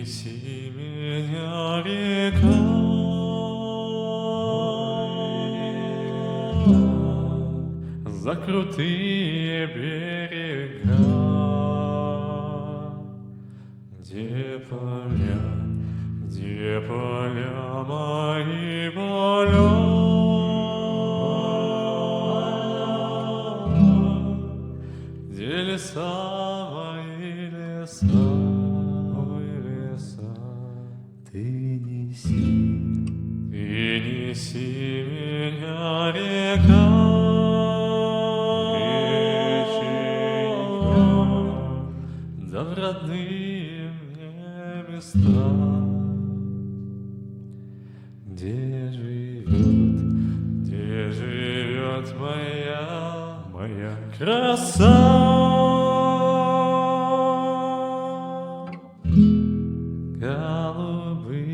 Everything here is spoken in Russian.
неси меня, река, за крутые берега, где поля мои поля, где леса мои леса. Ты неси меня, река, да в родные мне места, где живет моя краса. Голубые